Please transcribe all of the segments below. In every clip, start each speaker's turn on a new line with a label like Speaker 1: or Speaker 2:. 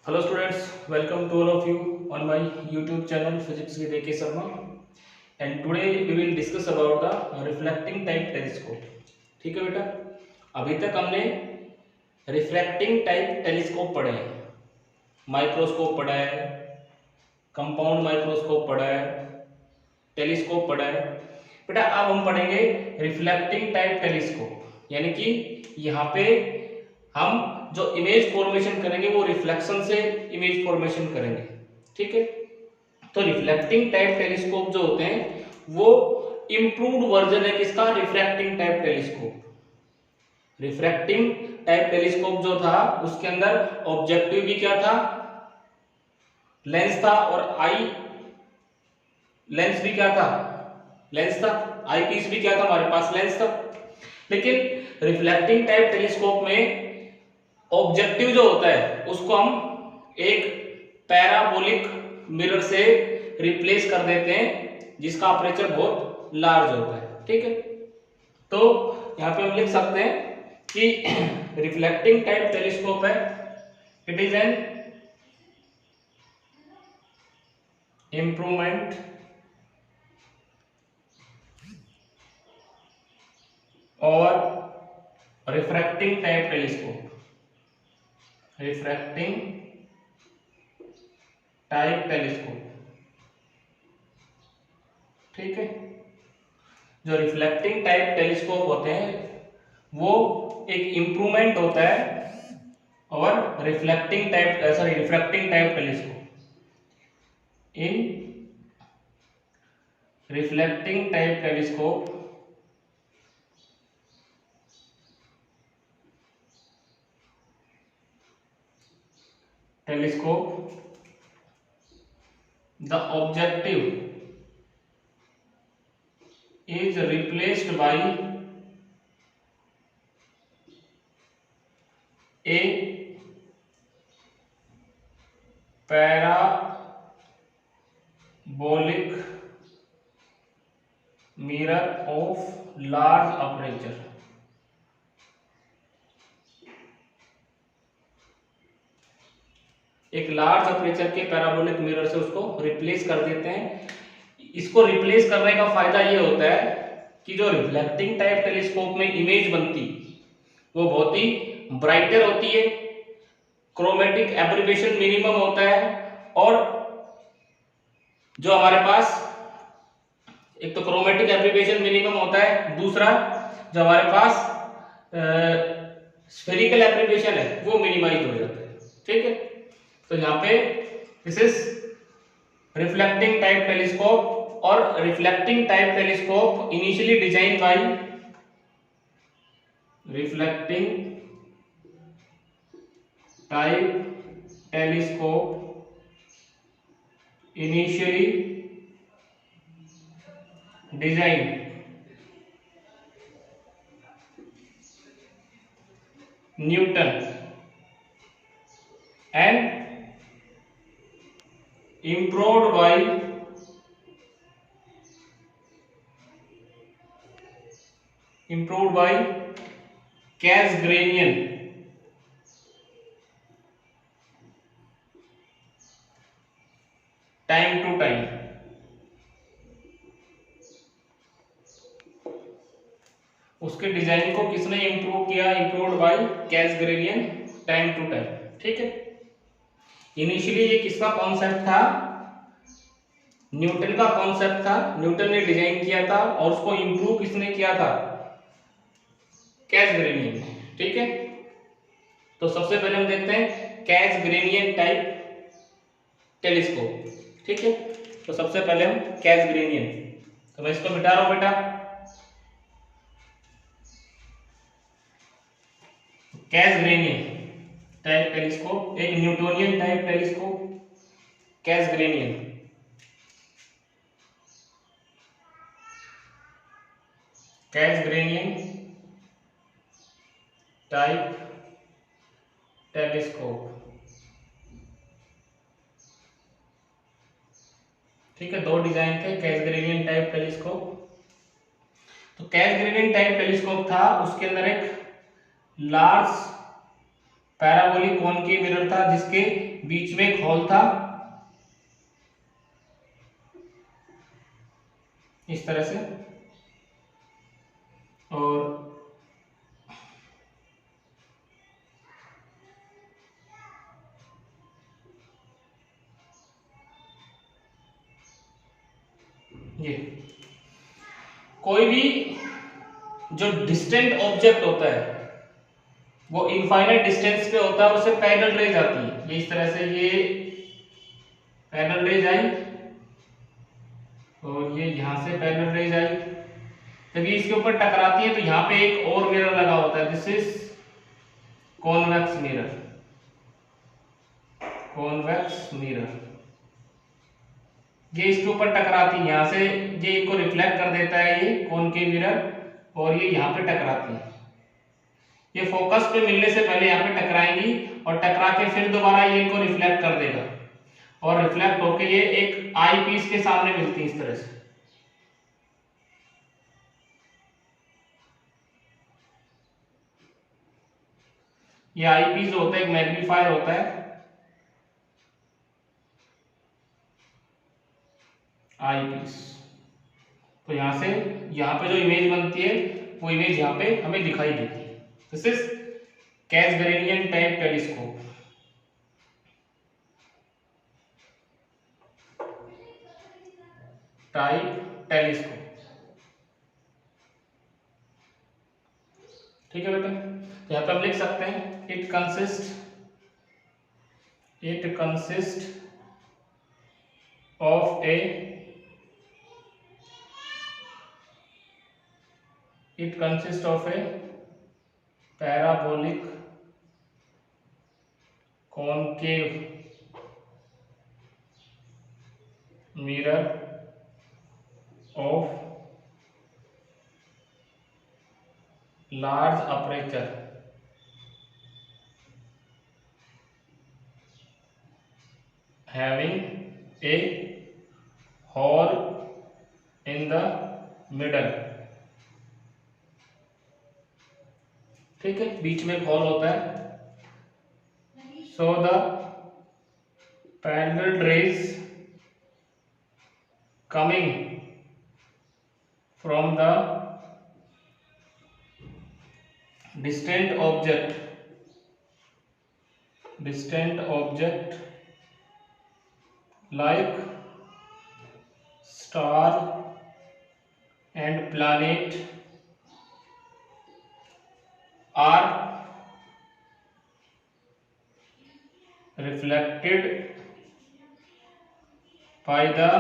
Speaker 1: Hello students, welcome to all of you on my YouTube channel Physics with AK Sharma. And today we will discuss about the reflecting type telescope. ठीक है बेटा, अभी तक हमने refracting type telescope पढ़े हैं, microscope पढ़ा है, कंपाउंड माइक्रोस्कोप पढ़ा है, टेलीस्कोप पढ़ा है। बेटा अब हम पढ़ेंगे रिफ्लेक्टिंग टाइप टेलीस्कोप, यानी कि यहाँ पे हम जो इमेज फॉर्मेशन करेंगे वो रिफ्लेक्शन से इमेज फॉर्मेशन करेंगे। ठीक है, तो रिफ्लेक्टिंग टाइप टेलीस्कोप जो होते हैं वो इंप्रूव्ड वर्जन है किसका, refracting type telescope. Refracting type telescope जो था उसके अंदर ऑब्जेक्टिव भी क्या था, लेंस था, और आई लेंस भी क्या था, लेंस था, आई पीस भी क्या था, हमारे पास लेंस था। लेकिन रिफ्लेक्टिंग टाइप टेलीस्कोप में ऑब्जेक्टिव जो होता है उसको हम एक पैराबोलिक मिरर से रिप्लेस कर देते हैं जिसका अपर्चर बहुत लार्ज होता है। ठीक है, तो यहां पे हम लिख सकते हैं कि रिफ्लेक्टिंग टाइप टेलीस्कोप है, इट इज एन इंप्रूवमेंट और refracting type telescope, refracting type telescope. ठीक है, जो रिफ्लेक्टिंग टाइप टेलीस्कोप होते हैं वो एक इंप्रूवमेंट होता है और reflecting type refracting type telescope, in reflecting type telescope the objective is replaced by a parabolic mirror of large aperture। एक लार्ज अपर्चर के पैराबोलिक मिरर से उसको रिप्लेस कर देते हैं। इसको रिप्लेस करने का फायदा ये होता है कि जो रिफ्लेक्टिंग टाइप टेलीस्कोप में इमेज बनती वो बहुत ही ब्राइटर होती है, क्रोमेटिक एब्रिवेशन मिनिमम होता है, और जो हमारे पास एक तो क्रोमेटिक एब्रिवेशन मिनिमम होता है, दूसरा जो हमारे पास स्फेरिकल एब्रिवेशन है वो मिनिमाइज हो जाता है। ठीक है, तो यहाँ पे this is reflecting type telescope, और reflecting type telescope initially design by reflecting type telescope initially design Newton and improved by Cassegrain time to time. उसके डिजाइन को किसने इंप्रूव किया, improved by Cassegrainian time to time. ठीक है, initially ये किसका concept था, न्यूटन का कॉन्सेप्ट था, न्यूटन ने डिजाइन किया था, और उसको इंप्रूव किसने किया था, कैसग्रेनियन। ठीक है, तो सबसे पहले हम देखते हैं कैसग्रेनियन टाइप टेलीस्कोप। ठीक है, तो सबसे पहले हम कैसग्रेनियन, तो मैं इसको मिटा रहा हूं बेटा। कैसग्रेनियन टाइप टेलीस्कोप एक Newtonian type telescope, Cassegrainian. Cassegrainian type telescope. ठीक है, दो डिजाइन थे कैसग्रेनियन टाइप टेलीस्कोप। तो कैसग्रेनियन टाइप टेलीस्कोप था, उसके अंदर एक लार्ज पैराबोलिक कॉनकेव मिरर था जिसके बीच में एक होल था, इस तरह से। और ये कोई भी जो डिस्टेंट ऑब्जेक्ट होता है वो इनफाइनाइट डिस्टेंस पे होता है, उसे पैरेलल रेज आती है। ये इस तरह से ये पैरेलल रेज आई और ये यहां से पैरेलल रेज आई। जब ये इसके ऊपर टकराती है तो यहाँ पे एक और मिरर लगा होता है, this is convex mirror. Convex mirror ये इसके ऊपर टकराती है, यहाँ से ये इनको रिफ्लेक्ट कर देता है ये कॉनकेव मिरर, और ये यहाँ पे टकराती है। ये फोकस पे मिलने से पहले यहाँ पे टकराएंगी और टकरा के फिर दोबारा ये इनको रिफ्लेक्ट कर देगा, और रिफ्लेक्ट होके ये एक आई पीस के सामने मिलती है इस तरह से। ये आई पीस होता है, एक मैग्नीफायर होता है, आई पीस। तो यहां से यहाँ पे जो इमेज बनती है वो इमेज यहाँ पे हमें दिखाई देती है। This is कैसग्रेनियन type telescope. Type telescope, ठीक है बेटा। तो यहाँ पे हम लिख सकते हैं it consist of A parabolic concave mirror of large aperture having a hole in the middle। ठीक है, बीच में एक हॉल होता है। So the parallel rays coming from the distant object like star and planet are reflected by the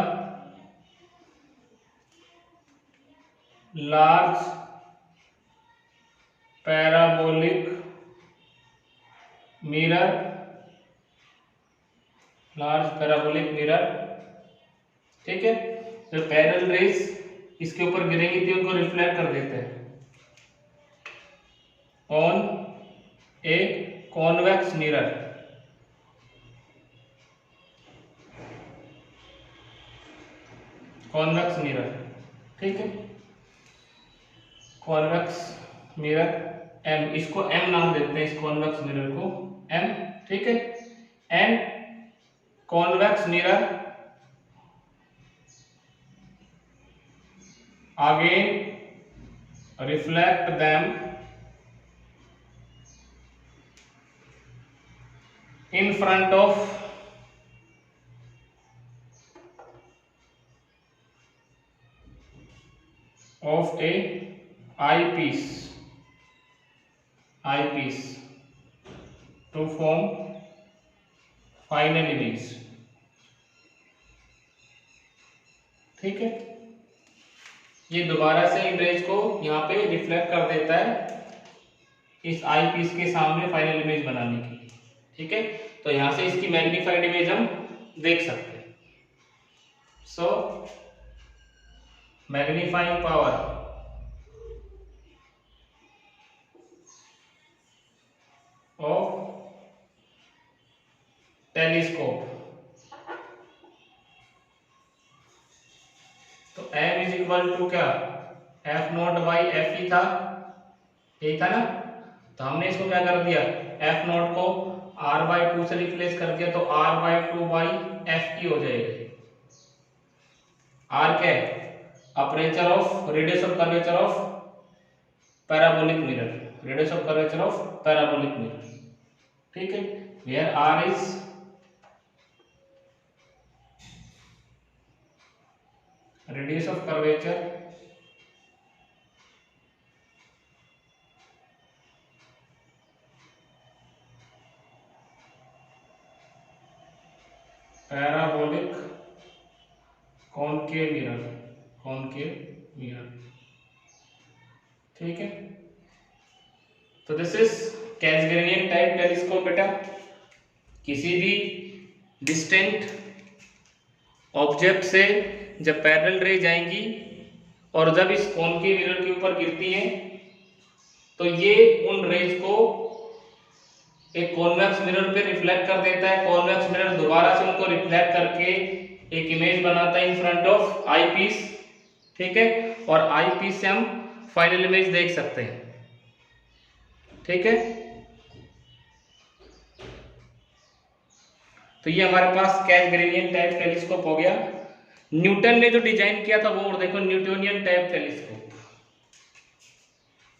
Speaker 1: large parabolic mirror, ठीक है। तो parallel raise इसके ऊपर गिरेंगी तो उनको रिफ्लेक्ट कर देते हैं on a convex mirror. Convex mirror, ठीक है, कॉन्वेक्स मिरर एम, इसको एम नाम देते हैं इस कॉन्वेक्स मिरर को, एम, ठीक है। And convex mirror again reflect them in front of a eyepiece to form final image, ठीक है। ये दोबारा से इन रेज को यहाँ पे रिफ्लेक्ट कर देता है इस आई पीस के सामने फाइनल इमेज बनाने की, ठीक है। तो यहाँ से इसकी मैग्नीफाइड इमेज हम देख सकते हैं। सो मैग्नीफाइंग पावर ऑफ टेलीस्कोप, तो m इज इक्वल टू क्या, F नॉट बाई एफ ही था, यही था ना। तो हमने इसको क्या कर दिया, एफ नॉट को r/2 से रिप्लेस कर दिया, तो r/2/ft हो जाएगा। r क्या है, aperture of radius of curvature of parabolic mirror, radius of curvature of parabolic mirror, ठीक है। Where r is radius of curvature parabolic concave mirror, concave mirror, ठीक है। तो दिस इज कैसग्रेनियन टाइप टेलीस्कोप बेटा। किसी भी डिस्टेंट ऑब्जेक्ट से जब पैरेलल रे जाएंगी और जब इस कॉनकेव मिरर के ऊपर गिरती हैं तो ये उन रेज को एक कॉन्वेक्स मिरर पे रिफ्लेक्ट कर देता है। कॉन्वेक्स मिरर दोबारा से उनको रिफ्लेक्ट करके एक इमेज बनाता है in front of eyepiece, ठीक है। और आई पीस से हम फाइनल इमेज देख सकते हैं, ठीक है। तो ये हमारे पास कैसग्रेनियन टाइप टेलीस्कोप हो गया। न्यूटन ने जो डिजाइन किया था वो, और देखो न्यूटोनियन टाइप टेलीस्कोप,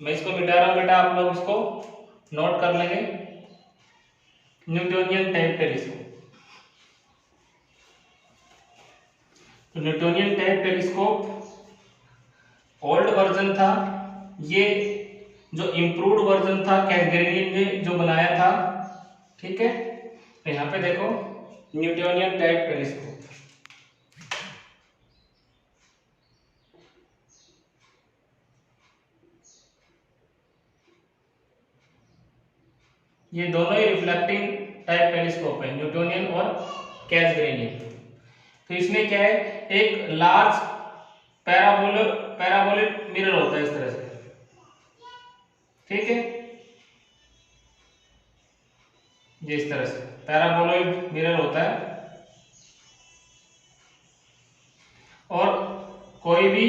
Speaker 1: मैं इसको मिटा रहा हूं बेटा, आप लोग इसको नोट कर लेंगे। न्यूटोनियन टाइप टेलीस्कोप, तो Newtonian type telescope old version था, ये जो इम्प्रूव्ड वर्जन था कैसग्रेनियन ने जो बनाया था, ठीक है। तो यहाँ पे देखो न्यूटोनियन टाइप टेलीस्कोप, ये दोनों ही रिफ्लेक्टिंग टाइप टेलीस्कोप है, न्यूटोनियन और कैसग्रेनियन। तो इसमें क्या है, एक लार्ज पैराबोलिक मिरर होता है इस तरह से, ठीक है। ये इस तरह से पैराबोलॉइड मिरर होता है, और कोई भी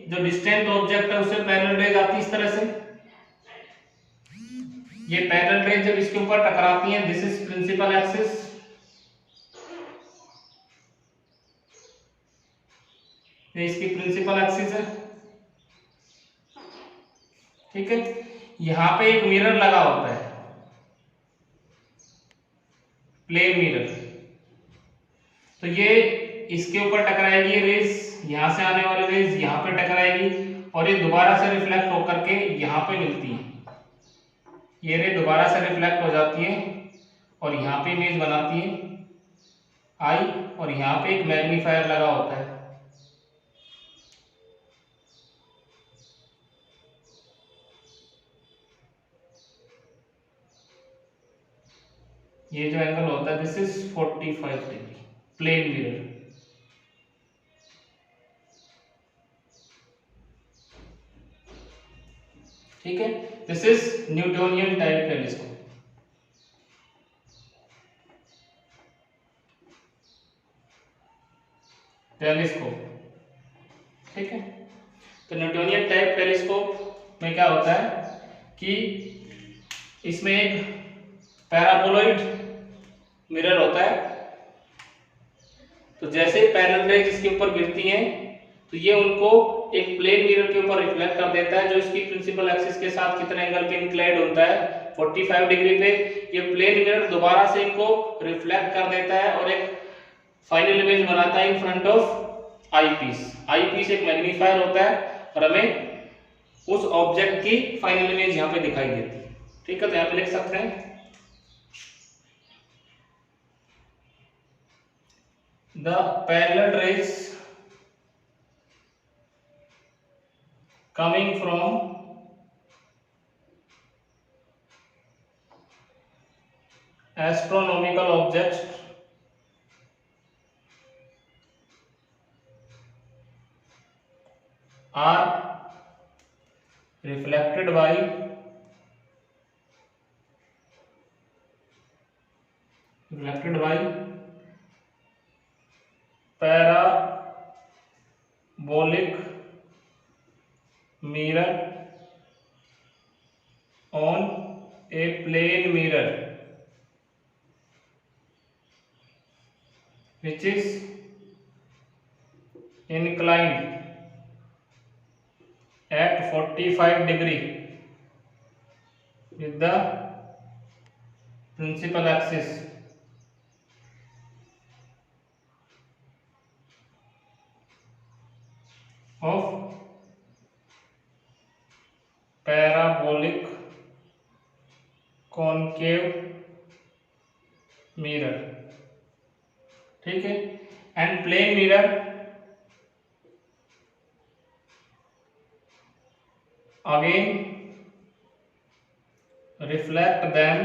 Speaker 1: जो डिस्टेंट ऑब्जेक्ट है उससे पैरेलल रेज आती है इस तरह से। ये पैरेलल रेज जब इसके ऊपर टकराती हैं, दिस इज प्रिंसिपल एक्सिस, ये इसकी प्रिंसिपल एक्सिस है, ठीक है। यहां पे एक मिरर लगा होता है, प्लेन मिरर, तो ये इसके ऊपर टकराएगी रेज, यहां से आने वाली रेज यहां पे टकराएगी और ये दोबारा से रिफ्लेक्ट होकर के यहां पे मिलती है। ये रे दोबारा से रिफ्लेक्ट हो जाती है और यहाँ पे इमेज बनाती है आई, और यहाँ पे एक मैग्नीफायर लगा होता है। ये जो एंगल होता है this is 45 degree, plane mirror, ठीक है। This is Newtonian type telescope. ठीक है। तो न्यूटोनियन टाइप टेलीस्कोप में क्या होता है कि इसमें एक पैराबोलॉइड मिरर होता है, तो जैसे पैरेलल रेज इसके ऊपर गिरती हैं तो ये उनको एक प्लेन मिरर के ऊपर रिफ्लेक्ट कर देता है, जो इसकी प्रिंसिपल एक्सिस के साथ कितने एंगल पे इंक्लाइंड होता है, 45 डिग्री पे। ये प्लेन मिरर दोबारा से इनको रिफ्लेक्ट कर देता है और एक फाइनल इमेज बनाता है in front of eyepiece. Eyepiece एक मैग्नीफायर होता है और हमें उस ऑब्जेक्ट की फाइनल इमेज यहाँ पे दिखाई देती है, ठीक है। तो यहाँ पे लिख सकते हैं the parallel rays coming from astronomical objects are reflected by parabolic mirror on mirror which is inclined at 45 degree with the principal axis of parabolic concave mirror, ठीक है। And plane mirror again reflect them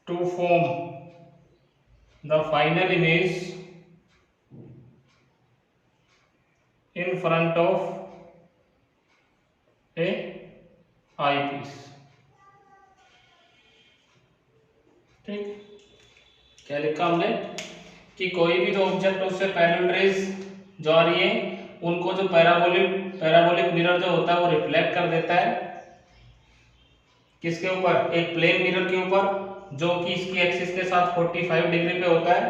Speaker 1: to form the final image in front of a eyepiece, ठीक। क्या लिखा हमने कि कोई भी जो ऑब्जेक्ट उससे पैरेलल रेज जो आ रही है उनको जो पैराबोलिक मिरर जो होता है वो रिफ्लेक्ट कर देता है किसके ऊपर, एक प्लेन मिरर के ऊपर जो कि इसकी एक्सिस के साथ 45 डिग्री पे होता है।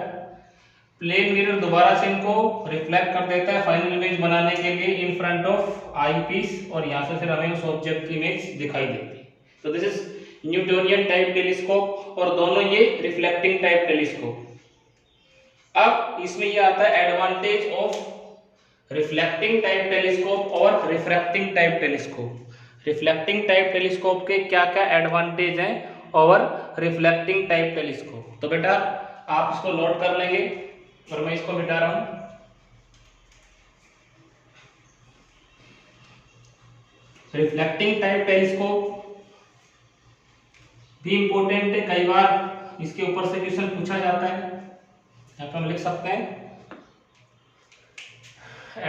Speaker 1: प्लेन मिरर दोबारा से इनको रिफ्लेक्ट कर देता है फाइनल इमेज बनाने के लिए in front of eyepiece, और यहाँ से फिर हमें उस ऑब्जेक्ट की इमेज दिखाई देती है। तो this is Newtonian type telescope और दोनों ये रिफ्लेक्टिंग टाइप टेलीस्कोप। अब इसमें ये आता है advantage of reflecting type telescope और refracting type telescope. Reflecting type telescope के क्या क्या एडवांटेज हैं और रिफ्लेक्टिंग टाइप टेलीस्कोप, तो बेटा आप इसको नोट कर लेंगे और मैं इसको मिटा रहा हूं। रिफ्लेक्टिंग टाइप टेलीस्कोप भी इंपॉर्टेंट है, कई बार इसके ऊपर से क्वेश्चन पूछा जाता है। यहाँ पे हम लिख सकते हैं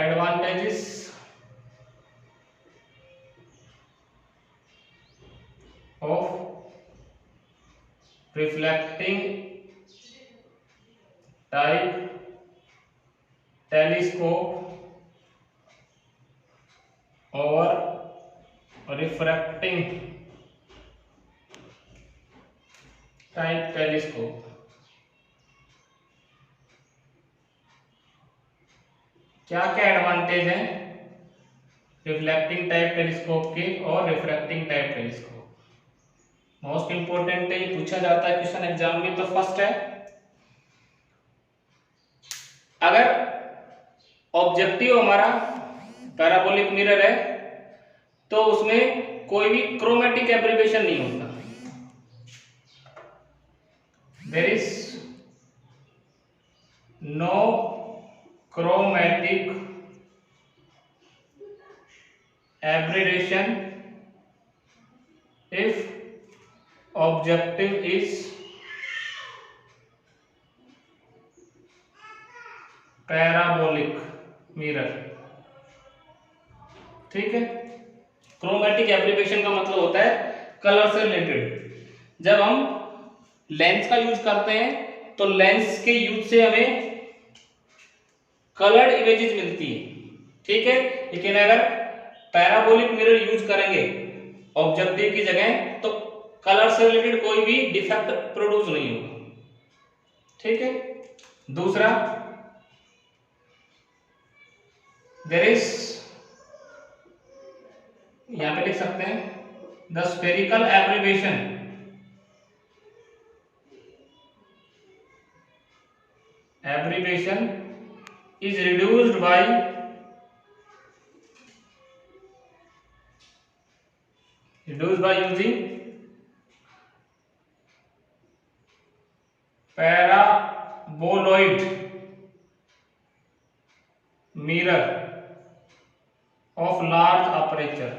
Speaker 1: advantages of reflecting type telescope और रिफ्रैक्टिंग टाइप टेलीस्कोप। क्या क्या एडवांटेज हैं रिफ्लेक्टिंग टाइप टेलीस्कोप के और refracting type telescope. Most important है, ये पूछा जाता है क्वेश्चन एग्जाम में। तो फर्स्ट है, अगर ऑब्जेक्टिव हमारा पैराबोलिक मिरर है तो उसमें कोई भी क्रोमेटिक एब्रिवेशन नहीं होता। There is no chromatic aberration if objective is parabolic mirror, ठीक है। क्रोमेटिक एब्रिवेशन का मतलब होता है कलर से रिलेटेड। जब हम लेंस का यूज करते हैं तो लेंस के यूज से हमें कलर्ड इमेजेस मिलती है, ठीक है। लेकिन अगर पैराबोलिक मिरर यूज करेंगे ऑब्जेक्टिव की जगह तो कलर से रिलेटेड कोई भी डिफेक्ट प्रोड्यूस नहीं होगा, ठीक है। दूसरा, देयर इज, यहां पे लिख सकते हैं the spherical abbreviation is reduced by using paraboloid mirror of large aperture।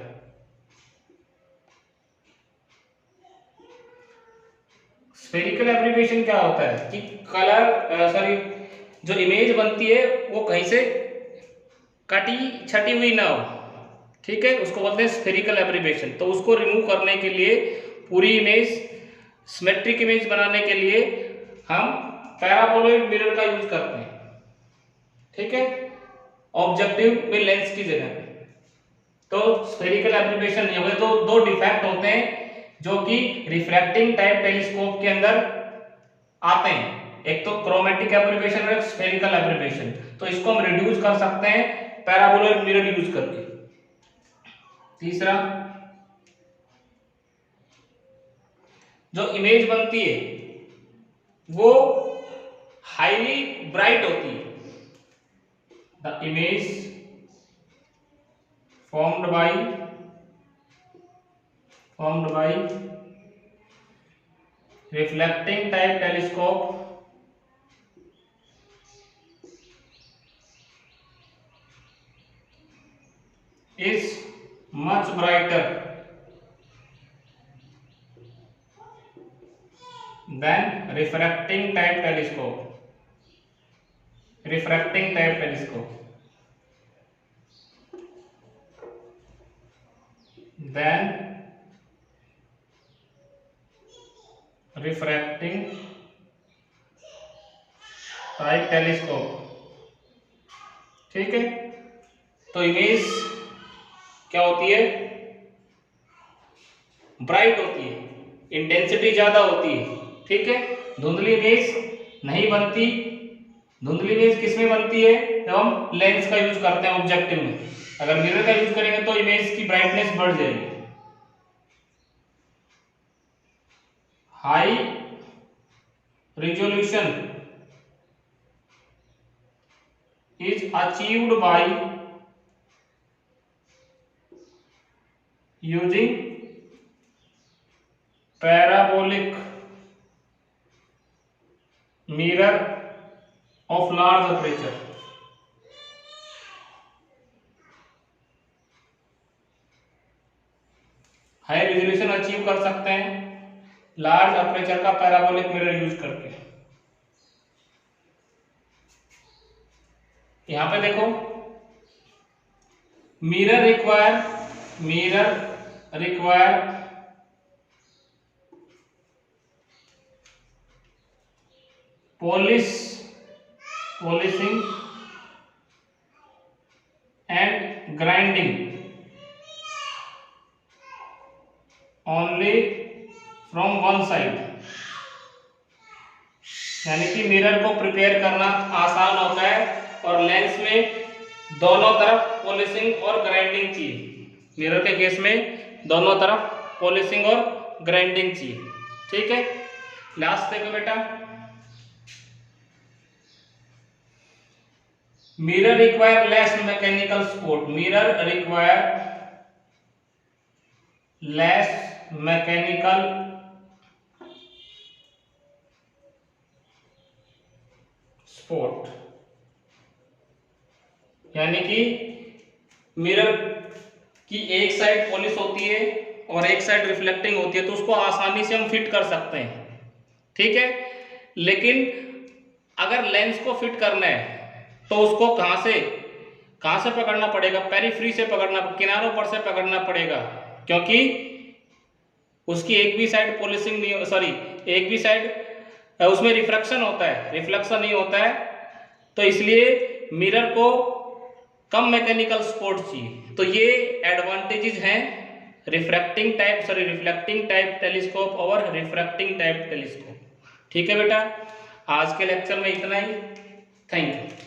Speaker 1: Spherical abbreviation क्या होता है कि कलर जो इमेज बनती है वो कहीं से कटी छटी हुई ना हो, ठीक है, उसको बोलते हैं स्फेरिकल एब्रिवेशन। तो उसको रिमूव करने के लिए, पूरी इमेज सिमेट्रिक इमेज बनाने के लिए हम पैराबोलॉइड मिरर का यूज करते हैं, ठीक है, ऑब्जेक्टिव में लेंस की जगह। तो स्फेरिकल एब्रिवेशन नहीं होगा। तो दो डिफेक्ट होते हैं जो कि रिफ्रैक्टिंग टाइप टेलीस्कोप के अंदर आते हैं। एक तो क्रोमेटिक एब्रीविएशन और स्फेरिकल एब्रीविएशन। तो इसको हम रिड्यूस कर सकते हैं पैराबोलॉइड मिरर यूज करके। तीसरा, जो इमेज बनती है वो हाईली ब्राइट होती है। The image formed by reflecting type telescope is much brighter than refracting type telescope. Refracting type telescope than refracting type telescope. ठीक है, तो इमेज क्या होती है, ब्राइट होती है, इंटेंसिटी ज्यादा होती है। ठीक है, धुंधली इमेज नहीं बनती। धुंधली इमेज किसमें बनती है, जब हम लेंस का यूज करते हैं ऑब्जेक्टिव में। अगर मिरर का यूज करेंगे तो इमेज की ब्राइटनेस बढ़ जाएगी। High resolution is achieved by using parabolic mirror of large aperture। High resolution achieve कर सकते हैं लार्ज अपर्चर का पैराबोलिक मिरर यूज करके। यहां पे देखो, mirror require polishing and grinding only from one side. यानी कि मिरर को प्रिपेयर करना आसान होता है और लेंस में दोनों तरफ पॉलिशिंग और ग्राइंडिंग चाहिए। मिरर के केस में दोनों तरफ पॉलिशिंग और ग्राइंडिंग चाहिए। ठीक है, लास्ट देखो बेटा, mirror require less mechanical support. Mirror require less mechanical support. यानी कि मिरर की एक साइड पॉलिश होती है और एक साइड रिफ्लेक्टिंग होती है, तो उसको आसानी से हम फिट कर सकते हैं। ठीक है, लेकिन अगर लेंस को फिट करना है तो उसको कहां से पकड़ना पड़ेगा, पेरिफेरी से पकड़ना, किनारों पर से पकड़ना पड़ेगा, क्योंकि उसकी एक भी साइड पॉलिशिंग नहीं, सॉरी एक भी साइड उसमें रिफ्लेक्शन नहीं होता है। तो इसलिए मिरर को कम मैकेनिकल सपोर्ट चाहिए। तो ये एडवांटेजेस हैं रिफ्लेक्टिंग टाइप टेलीस्कोप और रिफ्रैक्टिंग टाइप टेलीस्कोप। ठीक है बेटा, आज के लेक्चर में इतना ही। Thank you.